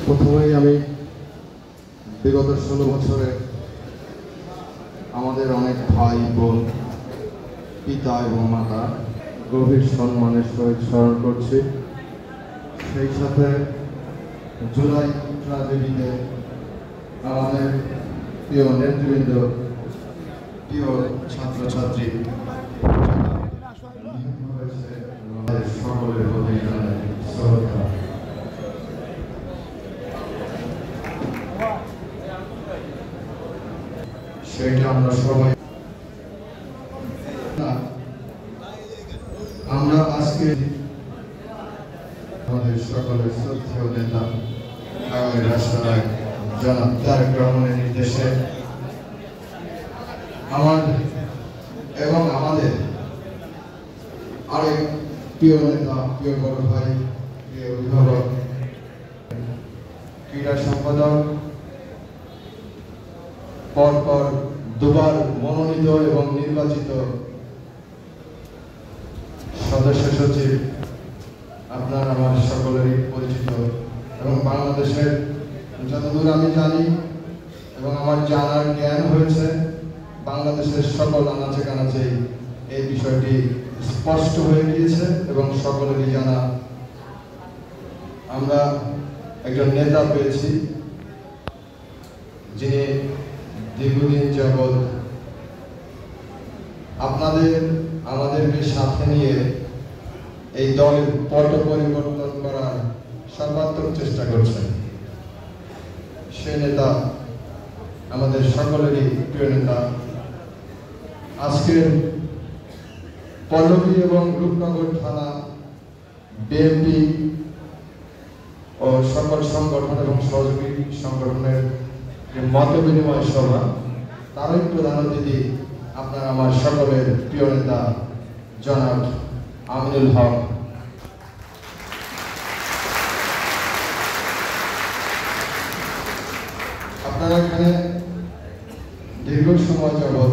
প্রথমেই আমি বিগত 16 বছরে আমাদের অনেক ভাই বোন, পিতা এবং মাতা গভীর সম্মানের সহিত স্মরণ করছি। সেই সাথে জুলাই ট্র্যাজেডিতে আমাদের প্রিয় নেতৃবৃন্দ, প্রিয় ছাত্রছাত্রী সকলের প্রতি শ্রদ্ধা। সেটা আমরা সবাই আমরা আজকে আমাদের সকলের শ্রদ্ধেয় নেতা আগামী রাষ্ট্রনায়ক জনাব তারেক রহমানের নির্দেশে আমাদের আরেক প্রিয় নেতা, প্রিয় বড় ভাই, প্রিয় অভিভাবক, ক্রীড়া সম্পাদক, পরপর দুবার মনোনীত এবং নির্বাচিত সদস্য সচিব, আপনার আমার সকলেরই পরিচিত এবং বাংলাদেশের যতদূর আমি জানি এবং আমার জানার জ্ঞান হয়েছে, বাংলাদেশের সকল আনাচে কানাচে এই বিষয়টি স্পষ্ট হয়ে গিয়েছে এবং সকলেরই জানা। আমরা একজন নেতা পেয়েছি যিনি দীর্ঘদিন যাবৎ আমাদেরকে সাথে নিয়ে এই দলের পট পরিবর্তন করার সর্বাত্মক চেষ্টা করছেন। সে নেতা আমাদের সকলেরই প্রিয় নেতা। আজকের পল্লবী এবং রূপনগর থানা বিএনপি ও সকল সংগঠন এবং সহযোগী সংগঠনের মত বিনিময় সভা, তারই প্রধান অতিথি আপনার আমার সকলের প্রিয় নেতা জনাব আমিনুল হক। আপনারা এখানে দীর্ঘ সময় যাবৎ